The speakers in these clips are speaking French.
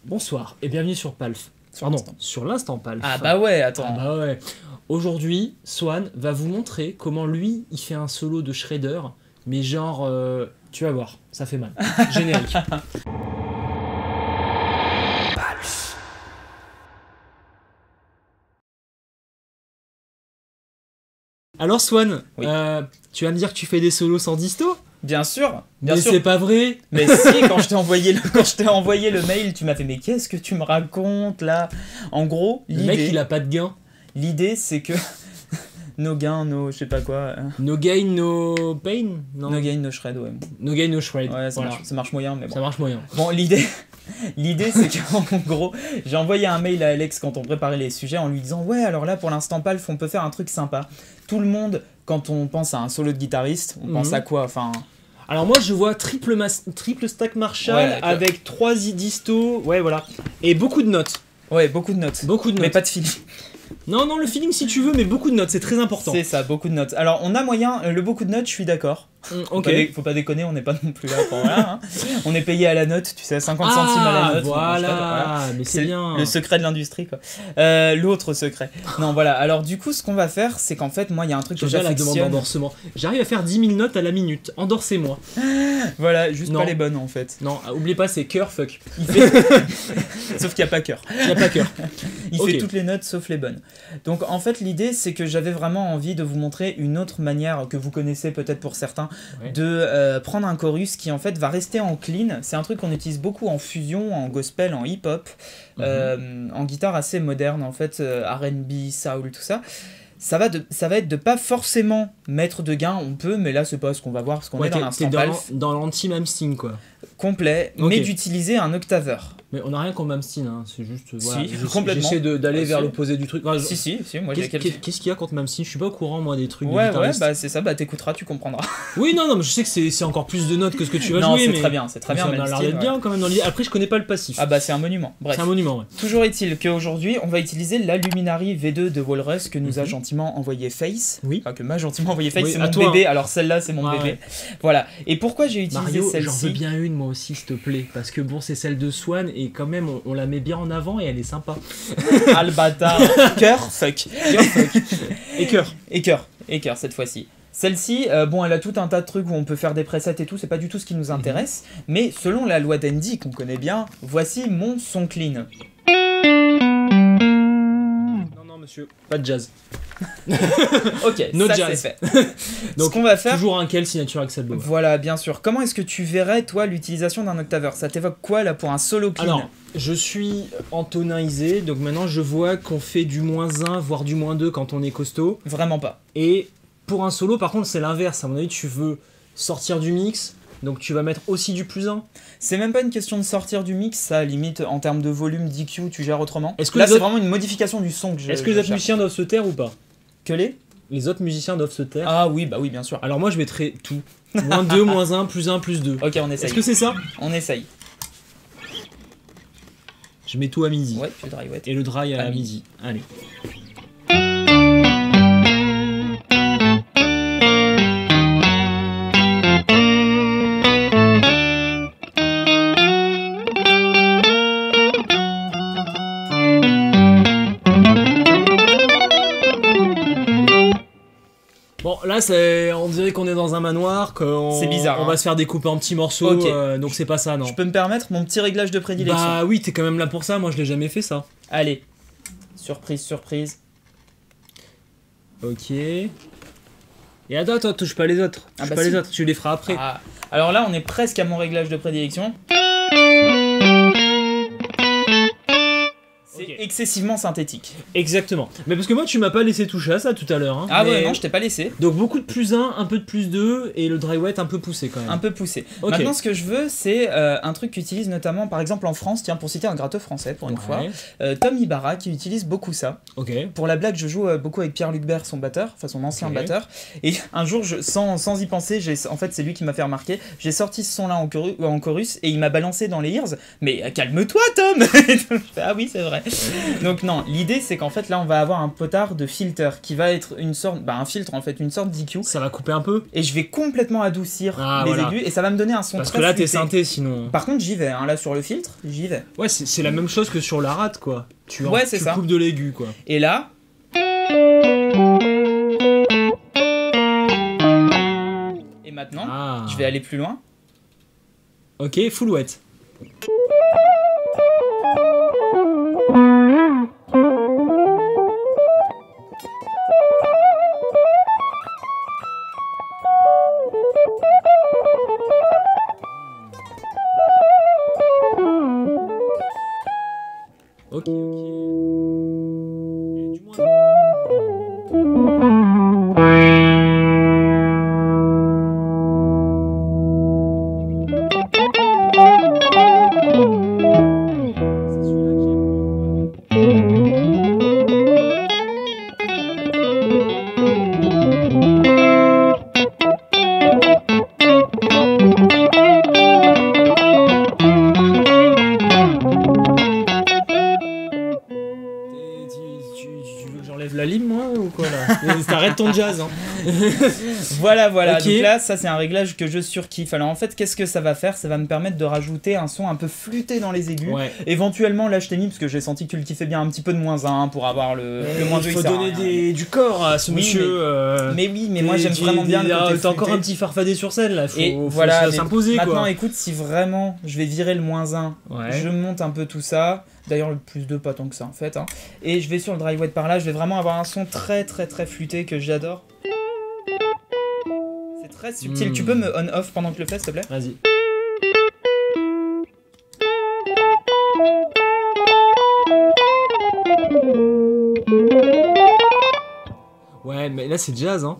Bonsoir et bienvenue sur Palf. Sur l'instant Palf. Ah bah ouais, attends. Ah bah ouais. Aujourd'hui, Swan va vous montrer comment lui, il fait un solo de Shredder, mais genre, tu vas voir, ça fait mal. Générique. Palf. Alors Swan, oui. Tu vas me dire que tu fais des solos sans disto ? Bien sûr. Mais c'est pas vrai. Mais si, quand je t'ai envoyé le mail, tu m'as fait mais qu'est-ce que tu me racontes là? En gros, le mec il a pas de gain. L'idée c'est que no gain, no je sais pas quoi. No gain, no pain. Non. No gain, no shred, ouais. No gain, no shred. Ouais, ça marche moyen, mais bon. Ça marche moyen. Bon, l'idée c'est qu'en gros, j'ai envoyé un mail à Alex quand on préparait les sujets en lui disant ouais, alors là pour l'instant Palf, on peut faire un truc sympa. Tout le monde, quand on pense à un solo de guitariste, on pense à quoi? Enfin. Alors moi je vois triple stack Marshall avec 3 disto, ouais voilà, et beaucoup de notes. Ouais, beaucoup de notes. Mais pas de feeling. Non, le feeling si tu veux, mais beaucoup de notes, c'est très important. C'est ça, beaucoup de notes. Alors on a moyen, le beaucoup de notes, je suis d'accord. Ok. Faut pas déconner, on n'est pas non plus là pour rien. Hein. On est payé à la note, tu sais, 50 centimes à la note. Voilà, mais c'est bien. Le secret de l'industrie, quoi. L'autre secret. Non, voilà. Alors du coup, ce qu'on va faire, c'est qu'en fait, moi, il y a un truc que j'affectionne. La demande d'endorsement. J'arrive à faire 10 000 notes à la minute. Endorsez-moi. Voilà, juste pas les bonnes, en fait. Non, oubliez pas, c'est cœur, fuck. Sauf qu'il n'y a pas cœur. Il n'y a pas cœur. Il fait toutes les notes sauf les bonnes. Donc en fait, l'idée, c'est que j'avais vraiment envie de vous montrer une autre manière que vous connaissez peut-être pour certains, de prendre un chorus qui en fait va rester en clean. C'est un truc qu'on utilise beaucoup en fusion, en gospel, en hip-hop, en guitare assez moderne, en fait, R&B, soul, tout ça. Ça va être de pas forcément mettre de gain, on peut, mais là c'est pas ce qu'on va voir parce qu'on est dans l'instant Palf. Dans l'anti-Mamstein quoi. Complet, mais d'utiliser un octaveur. Mais on n'a rien contre Mamstein, hein. C'est juste. Voilà, si, complètement. J'essaie d'aller vers l'opposé du truc. Enfin, si, moi j'ai quelques. Qu'est-ce qu'il y a contre Mamstein? Je suis pas au courant moi des trucs. Ouais, bah c'est ça, bah t'écouteras, tu comprendras. Oui, non, mais je sais que c'est encore plus de notes que ce que tu vas jouer. Non, c'est très bien. Ça a l'air d'être bien quand même dans l'idée. Après, je connais pas le passif. Ah bah c'est un monument. Bref. C'est un monument, ouais. Toujours est-il qu'aujourd'hui, on va utiliser la Luminary V2 de Walrus que nous a gentiment envoyé Face. Oui. Enfin, que m'a gentiment envoyé Face, oui, c'est mon bébé. Alors celle-là, c'est mon bébé. Voilà. Et pourquoi j'ai utilisé celle-ci? J'en veux bien une moi aussi, s'il te plaît. Parce que bon, c'est celle de Swan et quand même, on la met bien en avant et elle est sympa. Ah le bâtard. Cœur, fuck. Et cœur. Et cœur cette fois-ci. Celle-ci, bon, elle a tout un tas de trucs où on peut faire des presets et tout, c'est pas du tout ce qui nous intéresse, mais selon la loi d'Andy qu'on connaît bien, voici mon son clean. Non, monsieur, pas de jazz. Ok, no ça jazz. c'est fait. Donc, ce qu'on va faire... Toujours un quel signature Axel Bauer. Voilà, bien sûr. Comment est-ce que tu verrais, toi, l'utilisation d'un octaveur? Ça t'évoque quoi, là, pour un solo clean? Alors, je suis antonaisé, donc maintenant je vois qu'on fait du -1, voire du -2 quand on est costaud. Vraiment pas. Et pour un solo, par contre, c'est l'inverse. À mon avis, tu veux sortir du mix, donc tu vas mettre aussi du +1. C'est même pas une question de sortir du mix, ça, limite, en termes de volume, d'EQ, tu gères autrement. Est-ce que là, c'est vraiment une modification du son que je... Est-ce que les autres musiciens doivent se taire ou pas? Que les autres musiciens doivent se taire? Ah oui, bah oui, bien sûr. Alors moi, je mettrai tout. -2, -1, +1, +2. Ok, on essaye. Est-ce que c'est ça? On essaye. Je mets tout à midi. Ouais, tu dry wet. Et le dry à midi. Allez. Bon, là, on dirait qu'on est dans un manoir, c'est bizarre. On va se faire découper en petits morceaux, donc c'est pas ça, non. Je peux me permettre mon petit réglage de prédilection? Bah oui, t'es quand même là pour ça, moi je l'ai jamais fait ça. Allez, surprise. Ok. Et attends, touche pas les autres. Les autres, tu les feras après. Ah. Alors là, on est presque à mon réglage de prédilection. C'est excessivement synthétique. Exactement. Mais parce que moi, tu m'as pas laissé toucher à ça tout à l'heure. Hein. Ah ouais, non, je t'ai pas laissé. Donc beaucoup de +1, un peu de +2 et le dry wet un peu poussé quand même. Un peu poussé. Okay. Maintenant, ce que je veux, c'est un truc qu'utilise notamment, par exemple, en France, tiens, pour citer un gratteux français pour une fois, Tom Ibarra qui utilise beaucoup ça. Ok. Pour la blague, je joue beaucoup avec Pierre-Luc Bert, son batteur, enfin son ancien batteur. Et un jour, sans y penser, en fait, c'est lui qui m'a fait remarquer, j'ai sorti ce son-là en chorus et il m'a balancé dans les ears. Mais calme-toi, Tom. Ah oui, c'est vrai. Donc non, l'idée c'est qu'en fait là on va avoir un potard de filter qui va être une sorte, un filtre en fait, une sorte d'EQ. Ça va couper un peu. Et je vais complètement adoucir les aigus et ça va me donner un son parce très que là flûté. t'es synthé sinon. Par contre j'y vais, hein, là sur le filtre, j'y vais. Ouais, c'est la même chose que sur la rate quoi. Tu ça. coupes de l'aigu quoi. Et là... Et maintenant, je vais aller plus loin. Ok, full wet. Ok. T'arrêtes ton jazz, hein. Voilà. Okay. Donc là, ça c'est un réglage que je surkiffe. Alors en fait, qu'est-ce que ça va faire? Ça va me permettre de rajouter un son un peu flûté dans les aigus. Ouais. Éventuellement, là je t'ai mis, parce que j'ai senti que tu le kiffais bien, un petit peu de -1 pour avoir le moins 2. Il faut donner du corps à ce monsieur. Mais moi j'aime vraiment bien le côté t'as encore un petit farfadé sur scène là. Faut voilà, s'imposer quoi. Maintenant, écoute, si vraiment je vais virer le -1, je monte un peu tout ça. D'ailleurs, le +2, pas tant que ça en fait. Hein. Et je vais sur le dry wet par là, je vais vraiment avoir un son très flûté que j'adore. C'est très subtil. Tu peux me on-off pendant que je le fais, s'il te plaît? Vas-y. Ouais, mais là c'est jazz, hein.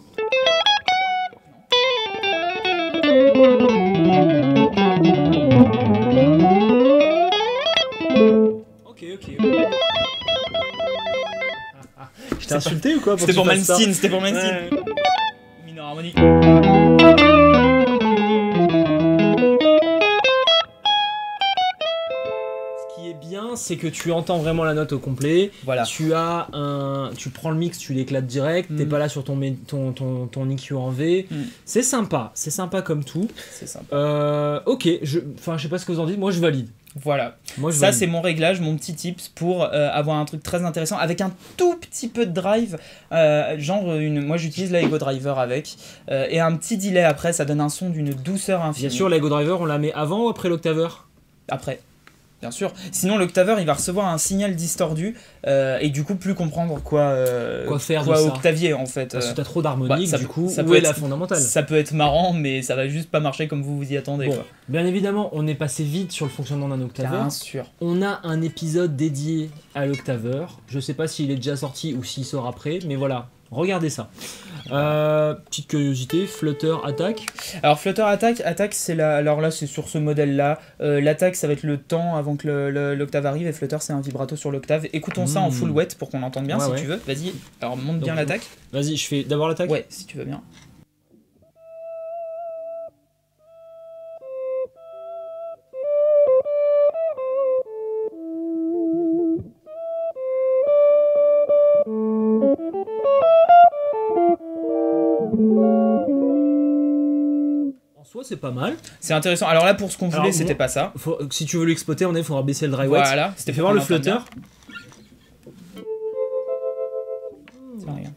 Je t'ai insulté ou quoi? C'était pour Malmsteen, Minor harmonique. Ce qui est bien, c'est que tu entends vraiment la note au complet. Voilà. Tu prends le mix, tu l'éclates direct. T'es pas là sur ton EQ en V. C'est sympa comme tout. C'est sympa. Ok, je sais pas ce que vous en dites. Moi, je valide. Voilà, ça c'est mon réglage, mon petit tips pour avoir un truc très intéressant avec un tout petit peu de drive, moi j'utilise l'Ego Driver avec, et un petit delay après, ça donne un son d'une douceur infinie. Bien sûr, l'Ego Driver on la met avant ou après l'octaveur? Après. Bien sûr. Sinon, l'octaveur, il va recevoir un signal distordu et du coup, plus comprendre quoi faire de ça. octavier en fait. Parce que t'as trop d'harmonique, du coup, ça où peut est être la fondamentale? Ça peut être marrant, mais ça va juste pas marcher comme vous y attendez. Bon, quoi. Bien évidemment, on est passé vite sur le fonctionnement d'un octaveur. Bien sûr. On a un épisode dédié à l'octaveur. Je sais pas s'il est déjà sorti ou s'il sort après, mais voilà. Regardez ça. Petite curiosité, Flutter Attack. Alors Flutter Attack c'est alors là c'est sur ce modèle là. L'attaque ça va être le temps avant que l'octave arrive et Flutter c'est un vibrato sur l'octave. Écoutons ça en full wet pour qu'on l'entende bien si tu veux. Vas-y, alors monte bien l'attaque. Vas-y, je fais d'abord l'attaque. Ouais, si tu veux bien. C'est pas mal. C'est intéressant. Alors là, pour ce qu'on voulait, c'était pas ça. Si tu veux l'exploiter, il faudra baisser le dry wet. Voilà. C'était fait voir le flutter. Tiens, regarde.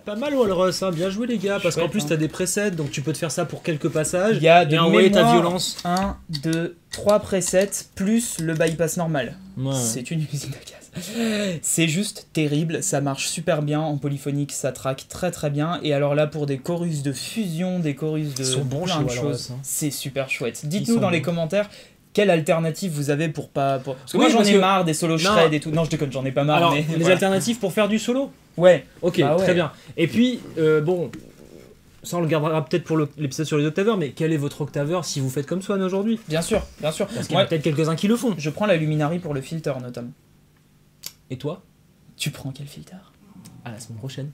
Pas mal Walrus, hein. Bien joué les gars, parce qu'en plus t'as des presets, donc tu peux te faire ça pour quelques passages. Il y a de envoyer ta violence. 1, 2, 3 presets plus le bypass normal. C'est une usine à gaz. C'est juste terrible, ça marche super bien en polyphonique, ça traque très bien. Et alors là pour des chorus de fusion, des chorus de plein de choses, c'est super chouette. Dites-nous dans les commentaires quelle alternative vous avez pour pas... Parce que moi j'en ai marre des solos shred et tout. Non je déconne, j'en ai pas marre. Alors, mais les alternatives pour faire du solo? Ouais. Ok, très bien. Et puis, bon, ça on le gardera peut-être pour l'épisode sur les octaveurs, mais quel est votre octaveur si vous faites comme Swan aujourd'hui? Bien sûr, bien sûr. Parce qu'il y en a peut-être quelques-uns qui le font. Je prends la Luminary pour le filter notamment. Et toi? Tu prends quel filter? À la semaine prochaine.